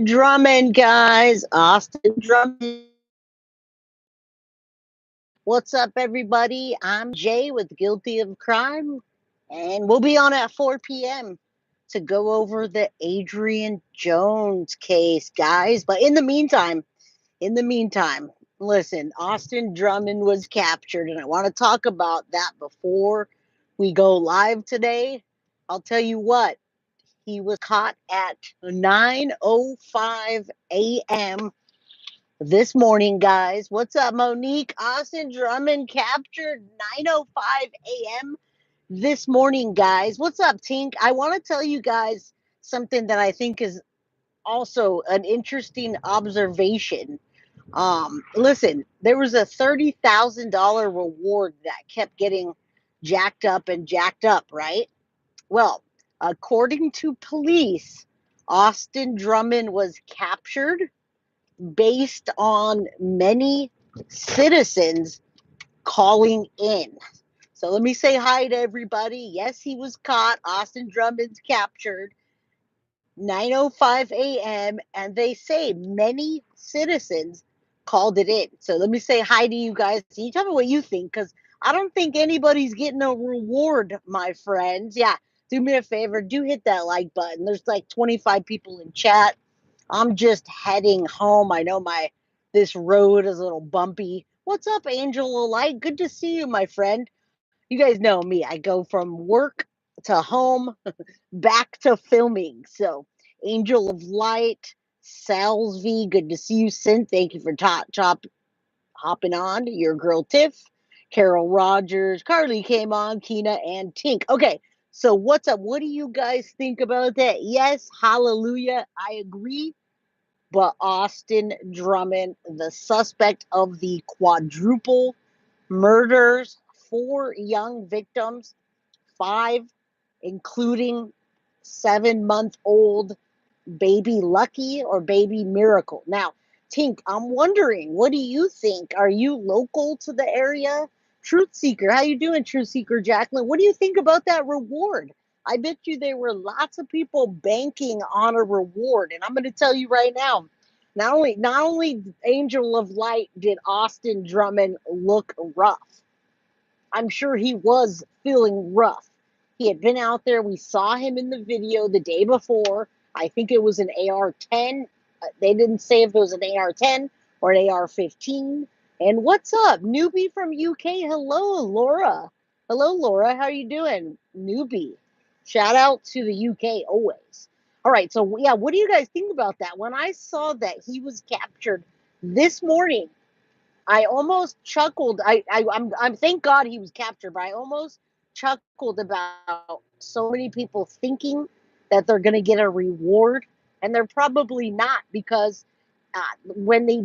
Drummond, guys. Austin Drummond. What's up, everybody? I'm Jay with Guilty of Crime, and we'll be on at 4 p.m. to go over the Adrian Jones case, guys. But in the meantime, listen, Austin Drummond was captured, and I want to talk about that before we go live today. I'll tell you what, he was caught at 9:05 a.m. this morning, guys. What's up, Monique? Austin Drummond captured 9:05 a.m. this morning, guys. What's up, Tink? I want to tell you guys something that I think is also an interesting observation. Listen, there was a $30,000 reward that kept getting jacked up, right? Well, according to police, Austin Drummond was captured based on many citizens calling in. So let me say hi to everybody. Yes, he was caught. Austin Drummond's captured 9:05 a.m. and they say many citizens called it in. So let me say hi to you guys. You tell me what you think, because I don't think anybody's getting a reward, my friends. Yeah, do me a favor, do hit that like button. There's like 25 people in chat. I'm just heading home. I know this road is a little bumpy. What's up, Angel of Light? Good to see you, my friend. You guys know me. I go from work to home, back to filming. So, Angel of Light, Salsv, good to see you, Sin. Thank you for hopping on. Your girl Tiff, Carol Rogers, Carly came on, Keena, and Tink. Okay, so what's up? What do you guys think about that? Yes, hallelujah. I agree. But Austin Drummond, the suspect of the quadruple murders, 4 young victims, five, including 7-month-old baby Lucky or baby Miracle. Now, Tink, I'm wondering, what do you think? Are you local to the area? Truth Seeker, how you doing, Truth Seeker Jacqueline? What do you think about that reward? I bet you there were lots of people banking on a reward, and I'm going to tell you right now. Not only Angel of Light did Austin Drummond look rough. I'm sure he was feeling rough. He had been out there. We saw him in the video the day before. I think it was an AR-10. They didn't say if it was an AR-10 or an AR-15. And what's up, newbie from UK? Hello, Laura. Hello, Laura. How are you doing, newbie? Shout out to the UK always. All right, so yeah, what do you guys think about that? When I saw that he was captured this morning, I almost chuckled. I'm thank God he was captured, but I almost chuckled about so many people thinking that they're going to get a reward, and they're probably not, because when they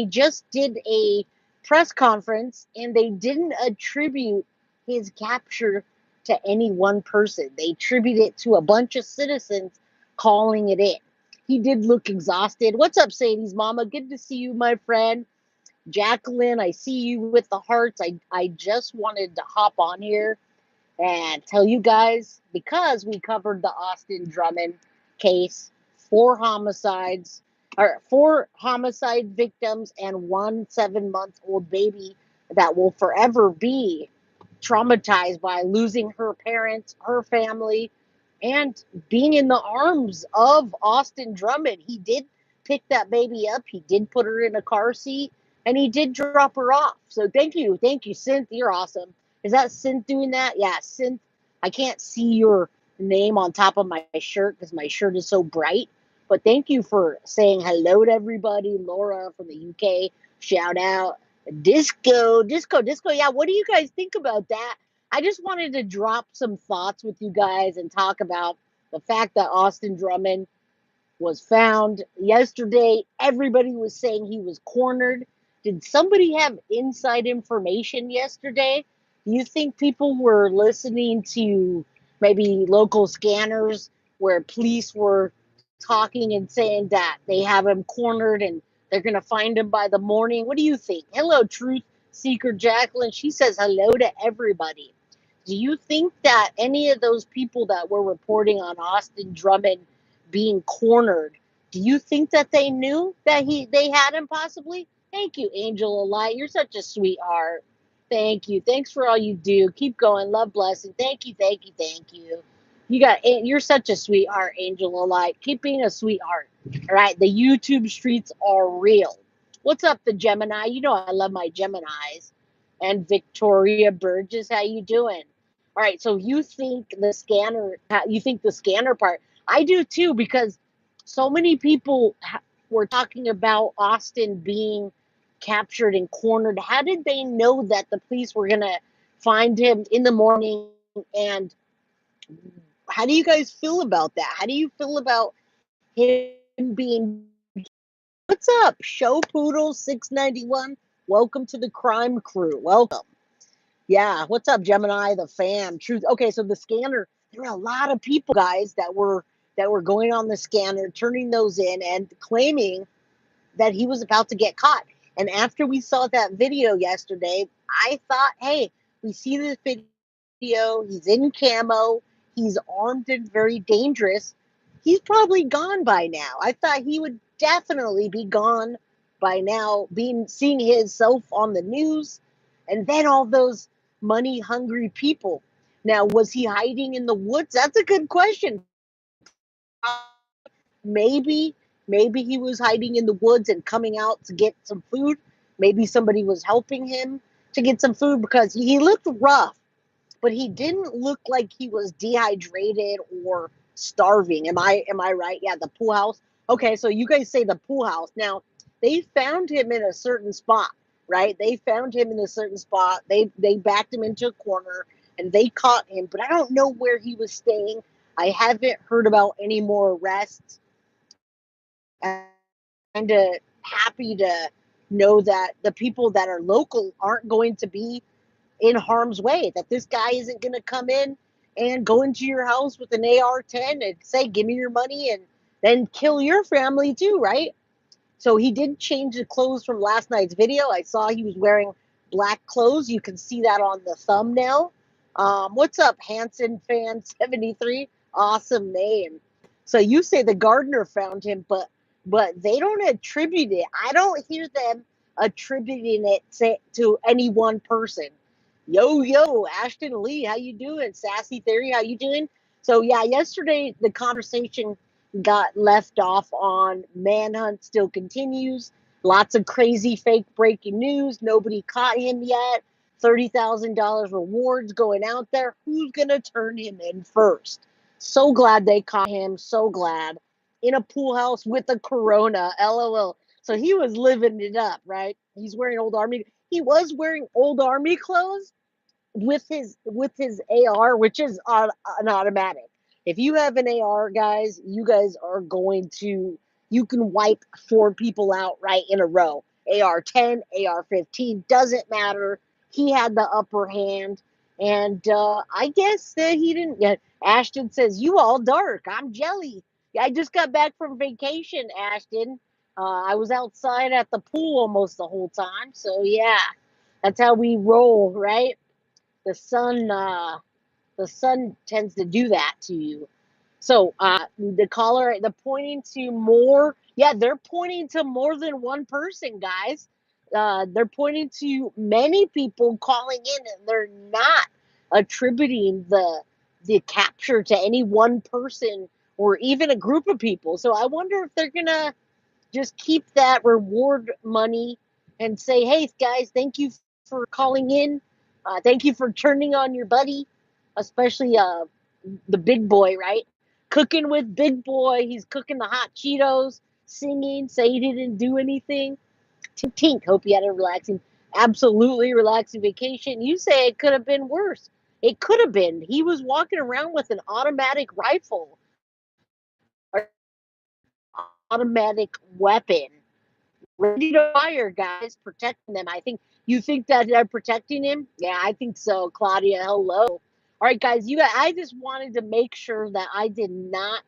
just did a press conference and they didn't attribute his capture to any one person. They attributed it to a bunch of citizens calling it in. He did look exhausted. What's up, Sadie's mama? Good to see you, my friend. Jacqueline, I see you with the hearts. I just wanted to hop on here and tell you guys, because we covered the Austin Drummond case, 4 homicide victims and 1 7-month-old baby that will forever be traumatized by losing her parents, her family, and being in the arms of Austin Drummond. He did pick that baby up. He did put her in a car seat, and he did drop her off. So thank you, Synth. You're awesome. Is that Synth doing that? Yeah, Synth. I can't see your name on top of my shirt because my shirt is so bright. But thank you for saying hello to everybody. Laura from the UK, shout out. Disco. Yeah, what do you guys think about that? I just wanted to drop some thoughts with you guys and talk about the fact that Austin Drummond was found yesterday. Everybody was saying he was cornered. Did somebody have inside information yesterday? Do you think people were listening to maybe local scanners where police were talking and saying that they have him cornered and they're going to find him by the morning? What do you think? Hello, Truth Seeker Jacqueline. She says hello to everybody. Do you think that any of those people that were reporting on Austin Drummond being cornered, Do you think that they knew that they had him possibly? Thank you, Angel of Light. You're such a sweetheart. Thank you. Thanks for all you do. Keep going. Love, blessing. Thank you. Thank you. Thank you. You're such a sweetheart, Angel of Light. Keep being a sweetheart. All right. The YouTube streets are real. What's up, the Gemini? You know I love my Geminis. And Victoria Burgess, how you doing? All right. So you think the scanner part? I do too, because so many people were talking about Austin being captured and cornered. How did they know that the police were going to find him in the morning? And how do you guys feel about that? How do you feel about him being? What's up, Show Poodle 691? Welcome to the crime crew. Welcome. Yeah, what's up, Gemini, the fan? Truth. Okay, so the scanner. There were a lot of people, guys, that were going on the scanner, turning those in, and claiming that he was about to get caught. And after we saw that video yesterday, I thought, hey, we see this video. He's in camo. He's armed and very dangerous. He's probably gone by now. I thought he would definitely be gone by now, seeing himself on the news, and then all those money hungry people. Now, was he hiding in the woods? That's a good question. Maybe he was hiding in the woods and coming out to get some food. Maybe somebody was helping him to get some food, because he looked rough, but he didn't look like he was dehydrated or starving. Am I right? Yeah, the pool house. Okay, so you guys say the pool house. Now, they found him in a certain spot, right? They found him in a certain spot. They backed him into a corner and they caught him, but I don't know where he was staying. I haven't heard about any more arrests. Kind of happy to know that the people that are local aren't going to be in harm's way, that this guy isn't going to come in and go into your house with an AR-10 and say, give me your money, and then kill your family too, right? So he did change the clothes from last night's video. I saw he was wearing black clothes. You can see that on the thumbnail. What's up, Hanson fan 73? Awesome name. So you say the gardener found him, but they don't attribute it. I don't hear them attributing it to any one person. Yo, Ashton Lee, how you doing? Sassy Theory, how you doing? So yeah, yesterday the conversation got left off on manhunt still continues. Lots of crazy fake breaking news. Nobody caught him yet. $30,000 rewards going out there. Who's gonna turn him in first? So glad they caught him. So glad. In a pool house with a Corona. LOL. So he was living it up, right? He's wearing old army. He was wearing old army clothes with his AR, which is an automatic. If you have an AR, guys, you guys are going to you can wipe 4 people out right in a row. AR-10, AR-15, doesn't matter. He had the upper hand, and I guess that he didn't. Ashton says, "You all dark. I'm jelly. I just got back from vacation, Ashton. I was outside at the pool almost the whole time. So yeah, that's how we roll, right? The sun tends to do that to you." So the caller, they're pointing to more. Yeah, they're pointing to more than one person, guys. They're pointing to many people calling in, and they're not attributing the capture to any one person or even a group of people. So I wonder if they're gonna just keep that reward money and say, hey, guys, thank you for calling in. Thank you for turning on your buddy, especially the big boy, right? Cooking with Big Boy. He's cooking the hot Cheetos, singing, say he didn't do anything. Tink, tink. Hope you had a absolutely relaxing vacation. You say it could have been worse. It could have been. He was walking around with an automatic rifle, automatic weapon, ready to fire, guys, protecting them. I think you think that they're protecting him. Yeah, I think so, Claudia. Hello. All right, guys. I just wanted to make sure that I did not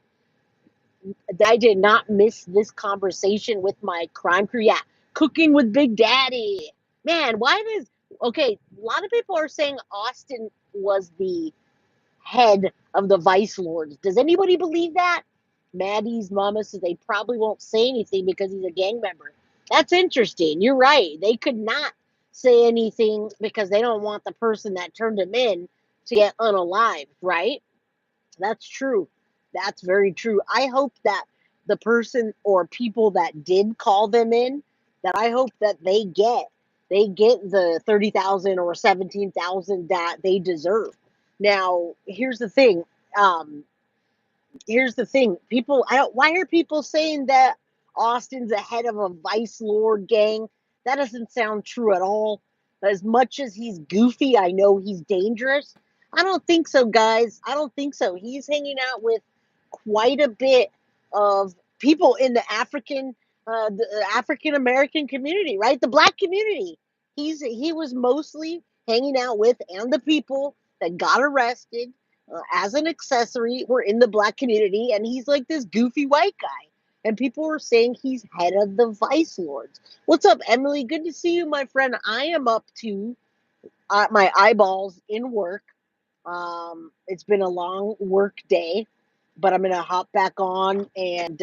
miss this conversation with my crime crew. Yeah, cooking with Big Daddy. Man, why does okay? A lot of people are saying Austin was the head of the Vice Lords. Does anybody believe that? Maddie's mama says they probably won't say anything because he's a gang member. That's interesting. You're right. They could not say anything because they don't want the person that turned him in to get unalived, right? That's true. That's very true. I hope that the person or people that did call them in, that I hope that they get the 30,000 or 17,000 that they deserve. Now, Um, here's the thing. People, I don't. Why are people saying that Austin's ahead of a vice lord gang? That doesn't sound true at all. As much as he's goofy, I know he's dangerous. I don't think so, guys. I don't think so. He's hanging out with quite a bit of people in the African American community, right? The black community. He was mostly hanging out with, and the people that got arrested as an accessory were in the black community, and he's like this goofy white guy. And people were saying he's head of the vice lords. What's up, Emily? Good to see you, my friend. I am up to my eyeballs in work. It's been a long work day, but I'm gonna hop back on and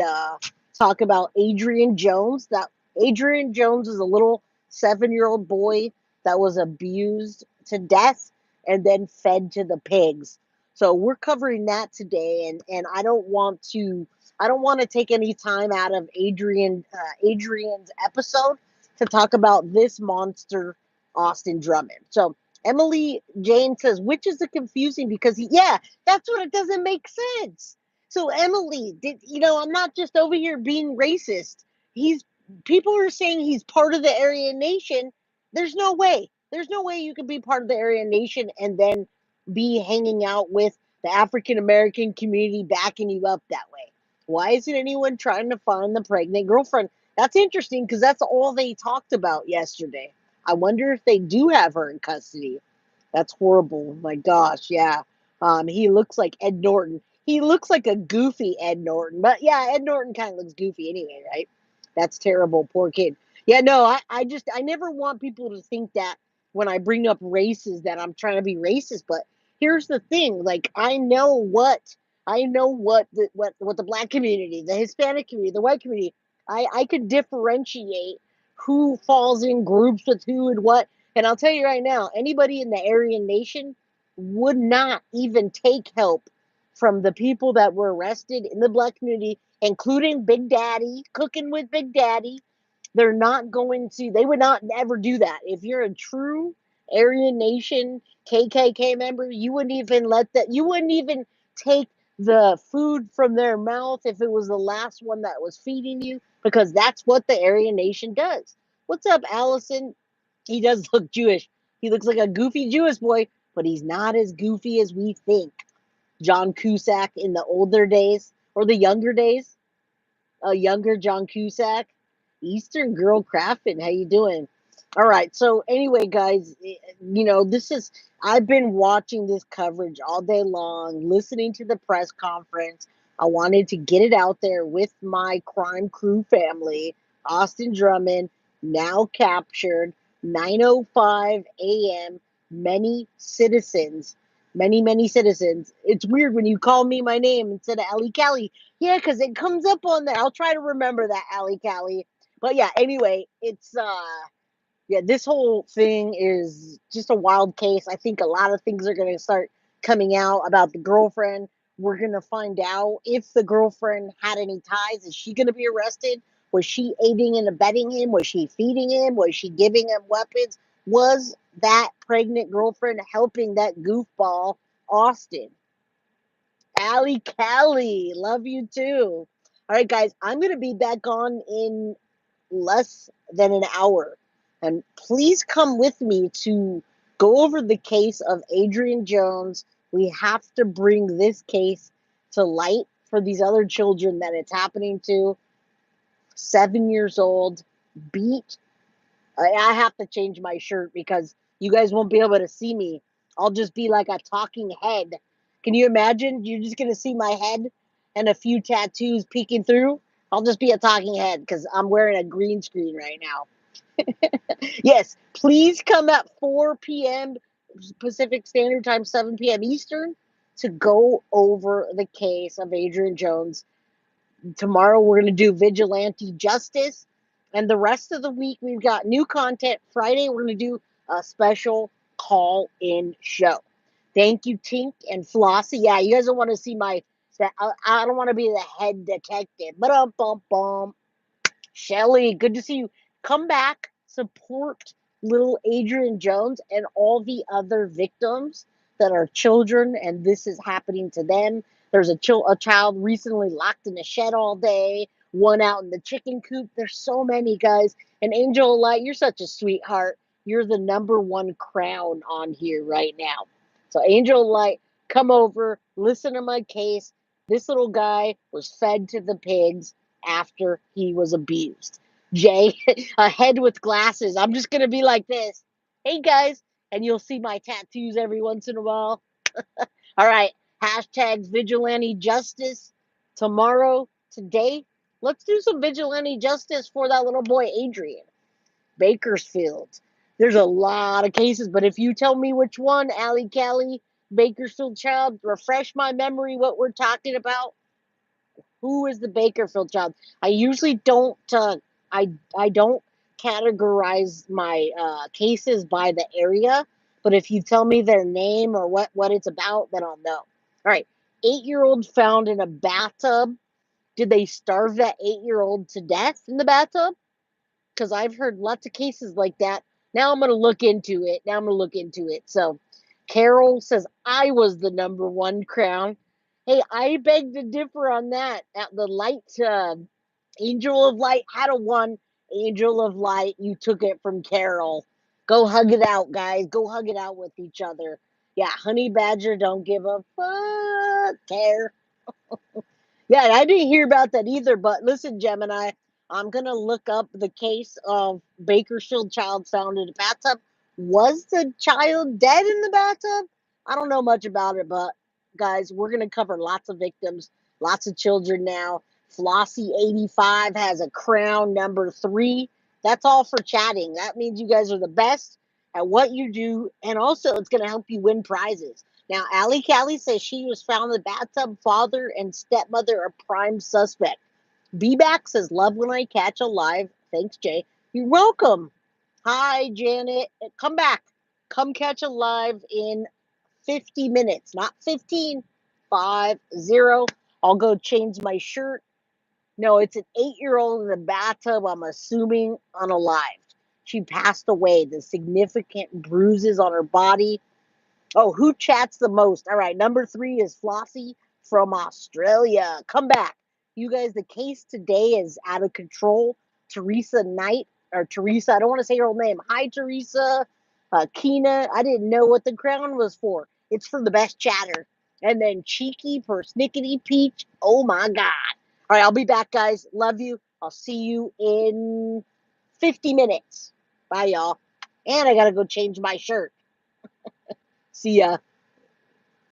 talk about Adrian Jones. That Adrian Jones is a little 7-year-old boy that was abused to death and then fed to the pigs. So we're covering that today, and I don't want to take any time out of Adrian's episode to talk about this monster, Austin Drummond. So Emily Jane says, which is the confusing because yeah, that's what it doesn't make sense. So Emily, I'm not just over here being racist. He's People are saying he's part of the Aryan Nation. There's no way. There's no way you can be part of the Aryan Nation and then be hanging out with the African American community backing you up that way. Why isn't anyone trying to find the pregnant girlfriend? That's interesting because that's all they talked about yesterday. I wonder if they do have her in custody. That's horrible. My gosh, yeah. He looks like Ed Norton. He looks like a goofy Ed Norton. But yeah, Ed Norton kind of looks goofy anyway, right? That's terrible. Poor kid. Yeah, no, I never want people to think that when I bring up races that I'm trying to be racist. But here's the thing. Like I know what the black community, the Hispanic community, the white community, I could differentiate who falls in groups with who and what. And I'll tell you right now, anybody in the Aryan Nation would not even take help from the people that were arrested in the black community, including Big Daddy, cooking with Big Daddy. They would not ever do that. If you're a true Aryan Nation KKK member, you wouldn't even take the food from their mouth if it was the last one that was feeding you, because that's what the Aryan Nation does. What's up, Allison? He does look Jewish. He looks like a goofy Jewish boy, but he's not as goofy as we think. John Cusack in the older days or the younger days, a younger John Cusack. Eastern Girl Crafting, how you doing? All right. So anyway, guys, this is I've been watching this coverage all day long, listening to the press conference. I wanted to get it out there with my crime crew family. Austin Drummond now captured, 9:05 a.m. Many citizens. It's weird when you call me my name instead of Ali Callie. Yeah, because it comes up on there. I'll try to remember that, Ali Callie. But yeah, anyway, this whole thing is just a wild case. I think a lot of things are going to start coming out about the girlfriend. We're going to find out if the girlfriend had any ties. Is she going to be arrested? Was she aiding and abetting him? Was she feeding him? Was she giving him weapons? Was that pregnant girlfriend helping that goofball, Austin? Allie Callie, love you too. All right, guys, I'm going to be back on in less than an hour. And please come with me to go over the case of Adrian Jones. We have to bring this case to light for these other children that it's happening to. 7 years old, beat. I have to change my shirt because you guys won't be able to see me. I'll just be like a talking head. Can you imagine? You're just going to see my head and a few tattoos peeking through. I'll just be a talking head because I'm wearing a green screen right now. Yes, please come at 4 p.m. Pacific Standard Time, 7 p.m. Eastern to go over the case of Adrian Jones. Tomorrow we're going to do vigilante justice. And the rest of the week we've got new content. Friday we're going to do a special call-in show. Thank you, Tink and Flossie. Yeah, you guys don't want to see my. I don't want to be the head detective. But bum bum. Shelly, good to see you. Come back, support little Adrian Jones and all the other victims that are children, and this is happening to them. There's a child recently locked in a shed all day, one out in the chicken coop. There's so many, guys. And Angel Light, you're such a sweetheart. You're the number one crown on here right now. So, Angel Light, come over, listen to my case. This little guy was fed to the pigs after he was abused. Jay, a head with glasses. I'm just going to be like this. Hey, guys. And you'll see my tattoos every once in a while. All right. Hashtags vigilante justice tomorrow, today. Let's do some vigilante justice for that little boy, Adrian. Bakersfield. There's a lot of cases, but if you tell me which one, Allie Callie, Bakersfield child, refresh my memory what we're talking about. Who is the Bakerfield child? I usually don't. I don't categorize my cases by the area, but if you tell me their name or what it's about, then I'll know. All right, 8-year-old found in a bathtub. Did they starve that 8-year-old to death in the bathtub? Because I've heard lots of cases like that. Now I'm going to look into it. So Carol says, I was the number one crown. Hey, I beg to differ on that. At the light, Angel of Light had a one. Angel of Light, you took it from Carol. Go hug it out, guys. Go hug it out with each other. Yeah, Honey Badger, don't give a fuck. Care. Yeah, I didn't hear about that either. But listen, Gemini, I'm gonna look up the case of Bakersfield child found in a bathtub. Was the child dead in the bathtub? I don't know much about it, but guys, we're gonna cover lots of victims, lots of children now. Flossie85 has a crown number 3. That's all for chatting. That means you guys are the best at what you do, and also it's gonna help you win prizes. Now, Allie Callie says she was found in the bathtub. Father and stepmother are prime suspect. B-Back says, love when I catch a live. Thanks, Jay. You're welcome. Hi, Janet. Come back. Come catch a live in 50 minutes. Not 15. 5-0. I'll go change my shirt. No, it's an 8-year-old in the bathtub, I'm assuming unalived. She passed away. The significant bruises on her body. Oh, who chats the most? All right, number 3 is Flossie from Australia. Come back. You guys, the case today is out of control. Teresa Knight, or Teresa, I don't want to say her whole name. Hi, Teresa. Keena, I didn't know what the crown was for. It's for the best chatter. And then Cheeky, Persnickety Peach. Oh, my God. All right, I'll be back, guys. Love you. I'll see you in 50 minutes. Bye, y'all. And I got to go change my shirt. See ya.